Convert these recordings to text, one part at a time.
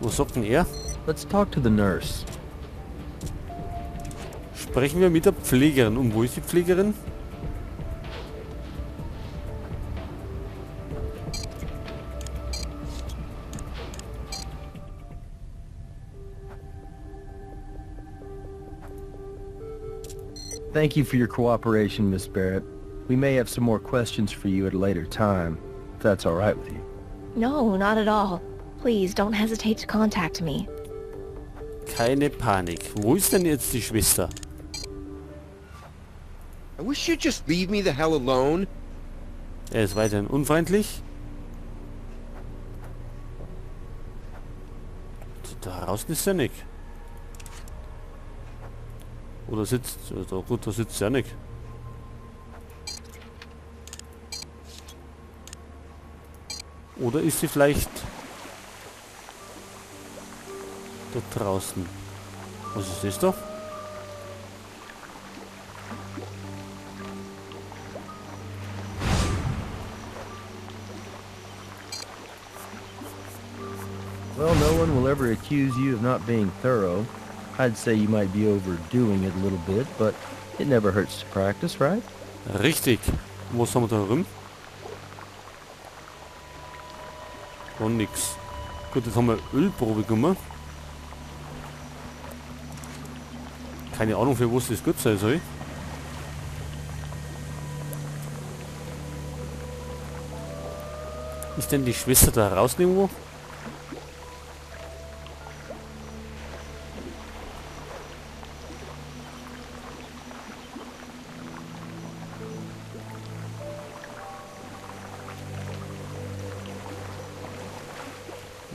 Was sagt denn er? Let's talk to the nurse. Sprechen wir mit der Pflegerin. Und wo ist die Pflegerin? Thank you for your cooperation, Miss Barrett. We may have some more questions for you at a later time, if that's all right with you. No, not at all. Please don't hesitate to contact me. Keine Panik. Wo ist denn jetzt die Schwester? I wish you'd just leave me the hell alone. Er ist weiterhin unfreundlich. Da draußen ist er nicht. Oder sitzt... Also gut, da sitzt er nicht. Oder ist sie vielleicht... da draußen? Was ist das da? Well, no one will ever accuse you of not being thorough. I'd say you might be overdoing it a little bit, but it never hurts to practice, right? Richtig. Was haben wir da rum? Oh, nix. Gut, jetzt haben wir Ölprobe gemacht. Keine Ahnung, für was das gut sein soll. Ist denn die Schwester da draußen irgendwo?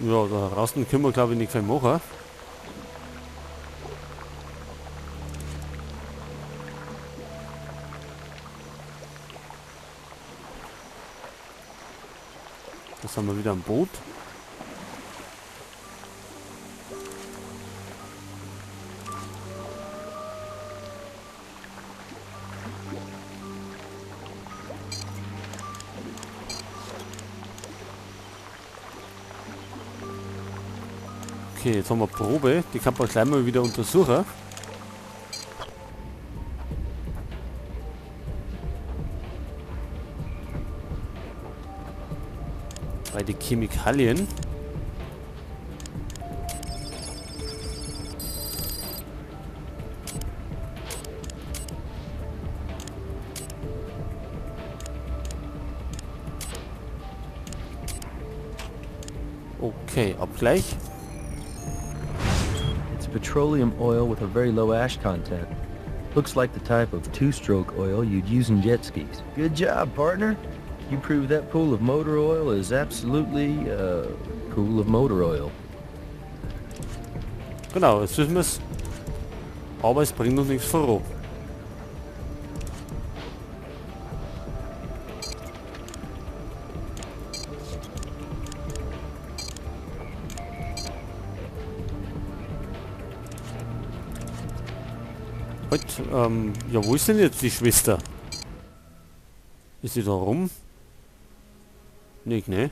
Ja, da draußen können wir glaube ich nicht viel machen. Jetzt haben wir wieder ein Boot. Okay, jetzt haben wir Probe. Die kann man gleich mal wieder untersuchen. Bei den Chemikalien. Okay, Abgleich. Petroleum oil with a very low ash content. Looks like the type of two-stroke oil you'd use in jet skis. Good job, partner. You proved that pool of motor oil is absolutely a pool of motor oil. Genau, jetzt wissen wir es. Aber es bringt uns nichts voran. Ja, wo ist denn jetzt die Schwester? Ist sie da rum? Nicht, ne?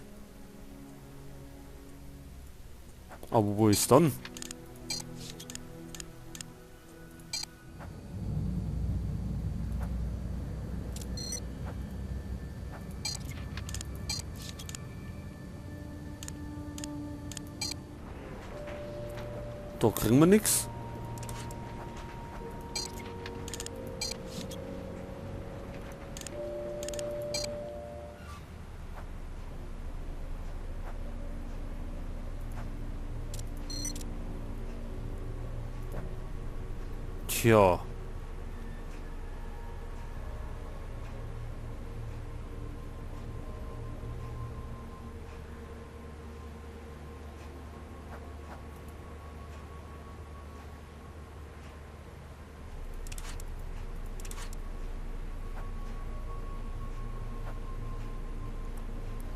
Aber wo ist dann? Da kriegen wir nichts. Tja.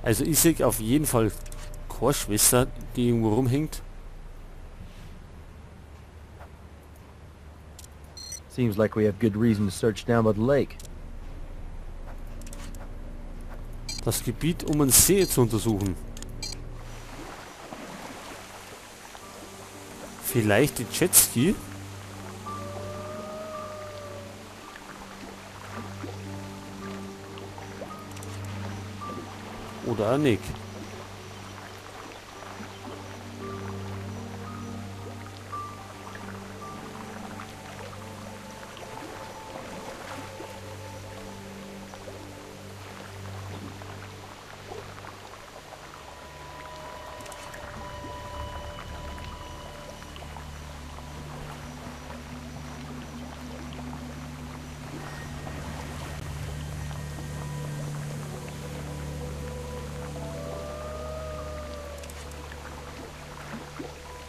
Also ich sehe auf jeden Fall keine Schwester, die irgendwo rumhängt. Seems like we have good reason to search down by the lake. Das Gebiet, um einen See zu untersuchen. Vielleicht die Jetski? Oder auch nicht.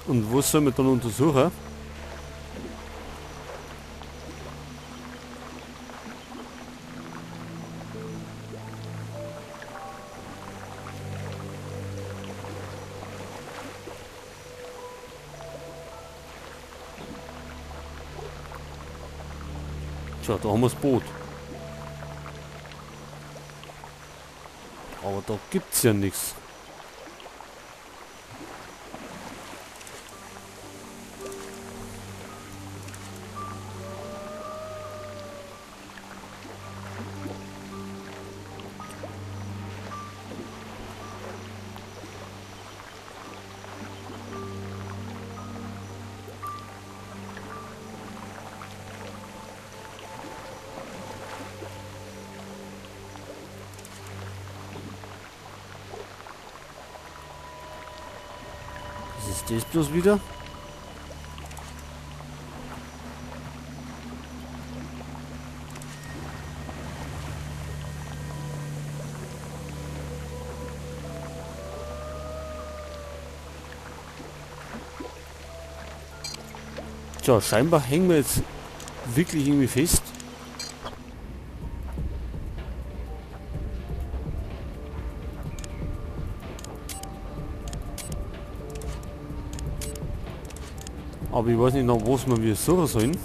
Und was soll man dann untersuchen? Tja, da haben wir das Boot. Aber da gibt's ja nichts. Was ist das bloß wieder? Tja, scheinbar hängen wir jetzt wirklich irgendwie fest. Aber ich weiß nicht, nach was wir suchen sollen.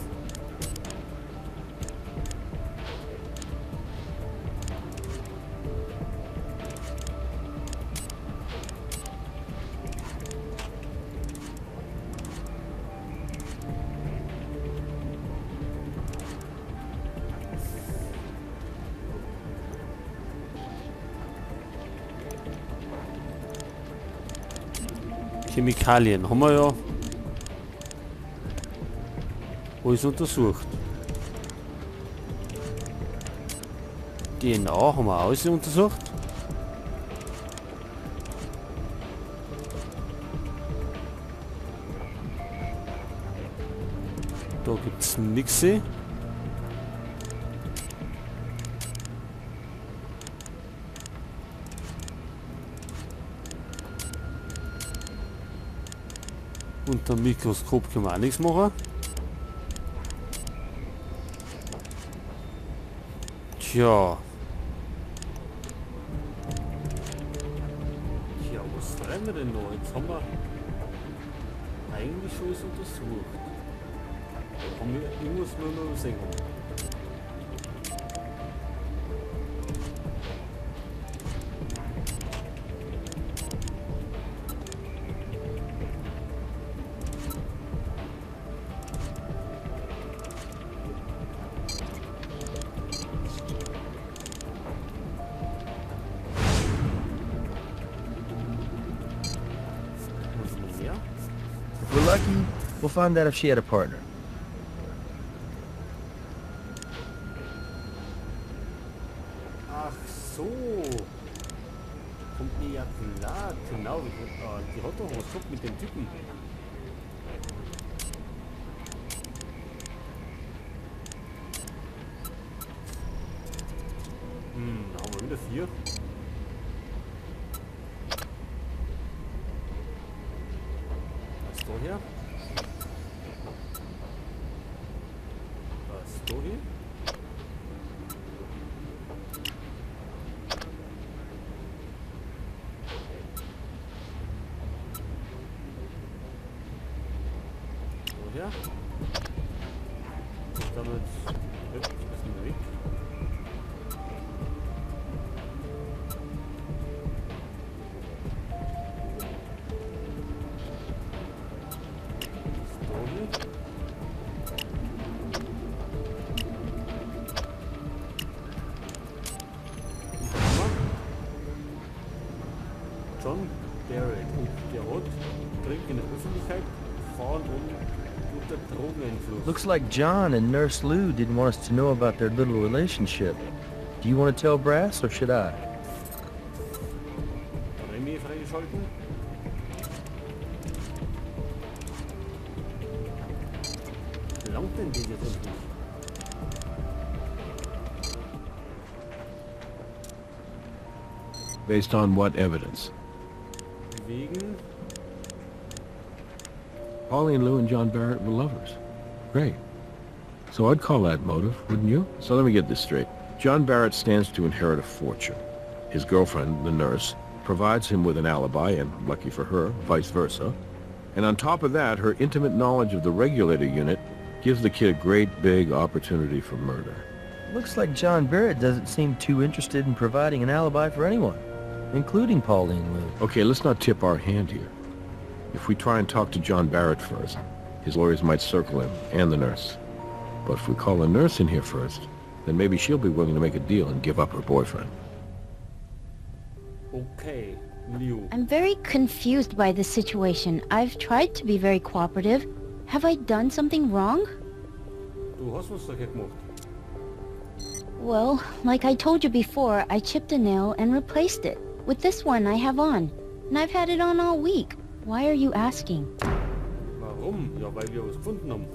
Chemikalien haben wir ja alles untersucht. DNA haben wir alles untersucht. Da gibt es nichts. Unter dem Mikroskop können wir auch nichts machen. Tja. Tja, was schreiben wir denn noch? Jetzt haben wir eigentlich schon alles untersucht. Haben wir irgendwas nur noch sehen. If we're lucky, we'll find out if she had a partner. Ach so. Kommt mir ja klar. Genau, die hat doch was gehabt mit dem Typen. Da haben wir wieder 4. Was da her? Was da hier? Ja. Damit ist ein Weg. John Barrett und der hat trinkt in der Öffentlichkeit, fahren unter Drogeneinfluss. Looks like John and Nurse Lou didn't want us to know about their little relationship. Do you want to tell Brass, or should I? Remy freigeschalten. Langt denn das jetzt endlich? Based on what evidence? Wegen... Pauline Lou and John Barrett were lovers. Great. So I'd call that motive, wouldn't you? So let me get this straight. John Barrett stands to inherit a fortune. His girlfriend, the nurse, provides him with an alibi, and lucky for her, vice versa. And on top of that, her intimate knowledge of the regulator unit gives the kid a great big opportunity for murder. Looks like John Barrett doesn't seem too interested in providing an alibi for anyone, including Pauline Lou. Okay, let's not tip our hand here. If we try and talk to John Barrett first, his lawyers might circle him and the nurse. But if we call the nurse in here first, then maybe she'll be willing to make a deal and give up her boyfriend. Okay, Leo. I'm very confused by this situation. I've tried to be very cooperative. Have I done something wrong? Du hast was verkehrt gemacht. Well, like I told you before, I chipped a nail and replaced it with this one I have on. And I've had it on all week. Why are you asking? Warum? Ja, weil wir was gefunden haben.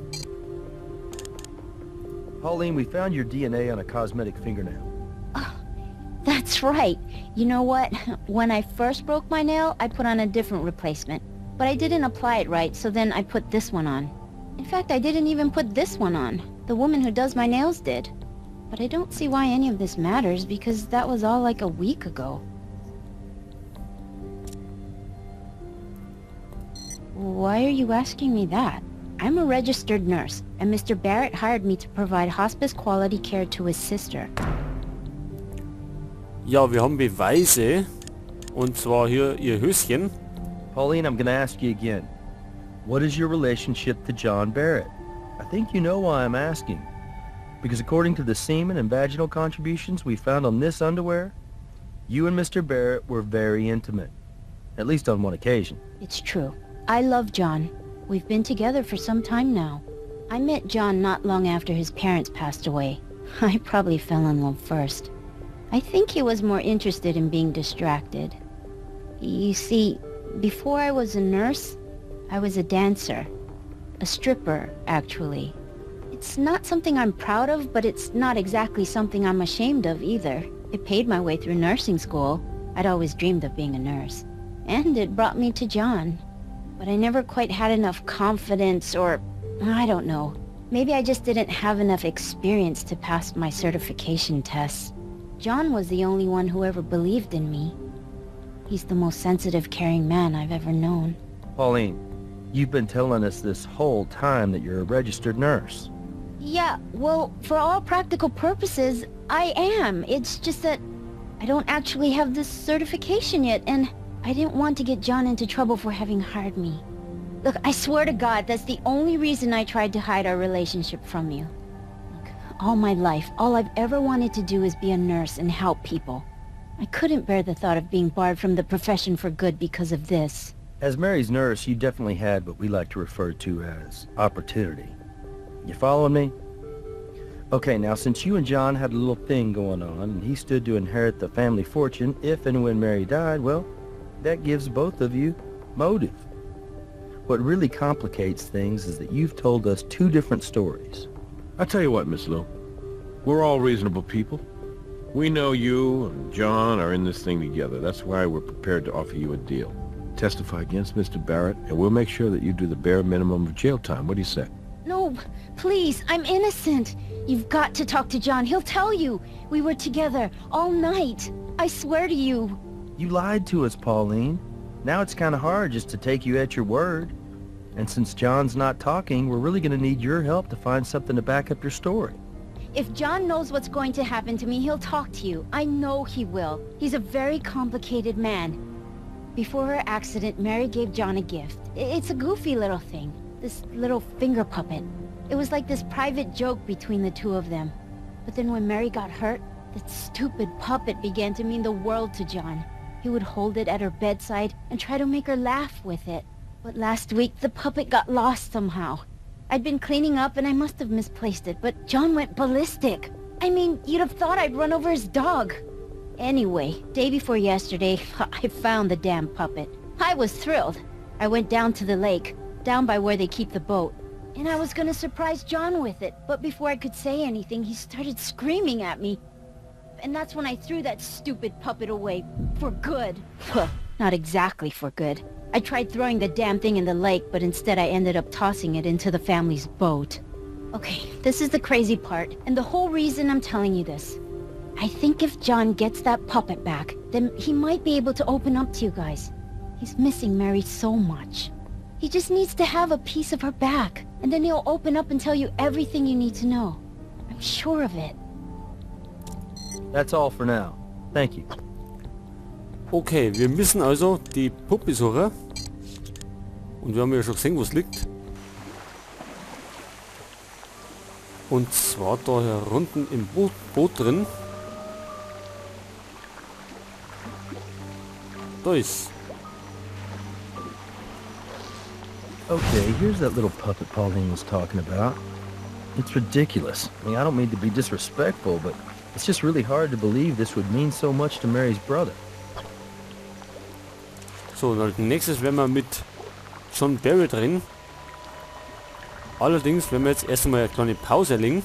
Pauline, we found your DNA on a cosmetic fingernail. That's right. You know what? When I first broke my nail, I put on a different replacement. But I didn't apply it right, so then I put this one on. In fact, I didn't even put this one on. The woman who does my nails did. But I don't see why any of this matters, because that was all like a week ago. Why are you asking me that? I'm a registered nurse, and Mr. Barrett hired me to provide hospice quality care to his sister. Ja, wir haben Beweise. Und zwar hier ihr Höschen. Pauline, I'm gonna ask you again. What is your relationship to John Barrett? I think you know why I'm asking. Because according to the semen and vaginal contributions we found on this underwear, you and Mr. Barrett were very intimate. At least on one occasion. It's true. I love John. We've been together for some time now. I met John not long after his parents passed away. I probably fell in love first. I think he was more interested in being distracted. You see, before I was a nurse, I was a dancer. A stripper, actually. It's not something I'm proud of, but it's not exactly something I'm ashamed of either. It paid my way through nursing school. I'd always dreamed of being a nurse. And it brought me to John. But I never quite had enough confidence, or I don't know. Maybe I just didn't have enough experience to pass my certification tests. John was the only one who ever believed in me. He's the most sensitive, caring man I've ever known. Pauline, you've been telling us this whole time that you're a registered nurse. Yeah, well, for all practical purposes, I am. It's just that I don't actually have this certification yet, and I didn't want to get John into trouble for having hired me. Look, I swear to God, that's the only reason I tried to hide our relationship from you. Look, all my life, all I've ever wanted to do is be a nurse and help people. I couldn't bear the thought of being barred from the profession for good because of this. As Mary's nurse, you definitely had what we like to refer to as opportunity. You following me? Okay, now since you and John had a little thing going on, and he stood to inherit the family fortune if and when Mary died, well, that gives both of you motive. What really complicates things is that you've told us two different stories. I'll tell you what, Miss Lou. We're all reasonable people. We know you and John are in this thing together. That's why we're prepared to offer you a deal. Testify against Mr. Barrett, and we'll make sure that you do the bare minimum of jail time. What do you say? No, please, I'm innocent. You've got to talk to John. He'll tell you. We were together all night. I swear to you. You lied to us, Pauline. Now it's kind of hard just to take you at your word. And since John's not talking, we're really going to need your help to find something to back up your story. If John knows what's going to happen to me, he'll talk to you. I know he will. He's a very complicated man. Before her accident, Mary gave John a gift. It's a goofy little thing. This little finger puppet. It was like this private joke between the two of them. But then when Mary got hurt, that stupid puppet began to mean the world to John. He would hold it at her bedside and try to make her laugh with it. But last week, the puppet got lost somehow. I'd been cleaning up and I must have misplaced it, but John went ballistic. I mean, you'd have thought I'd run over his dog. Anyway, day before yesterday, I found the damn puppet. I was thrilled. I went down to the lake, down by where they keep the boat, and I was gonna surprise John with it, but before I could say anything, he started screaming at me. And that's when I threw that stupid puppet away. For good. Well, not exactly for good. I tried throwing the damn thing in the lake, but instead I ended up tossing it into the family's boat. Okay, this is the crazy part, and the whole reason I'm telling you this. I think if John gets that puppet back, then he might be able to open up to you guys. He's missing Mary so much. He just needs to have a piece of her back, and then he'll open up and tell you everything you need to know. I'm sure of it. That's all for now. Thank you. Okay, wir müssen also die Puppe suchen. Und wir haben ja schon gesehen, wo es liegt. Und zwar da hier unten im Boot drin. Da ist. Okay, here's that little puppet Pauline was talking about. It's ridiculous. I mean, I don't mean to be disrespectful, but it's just really hard to believe this would mean so much to Mary's brother. So, und als nächstes werden wir mit John Barrett drin. Allerdings werden wir jetzt erst einmal eine kleine Pause legen.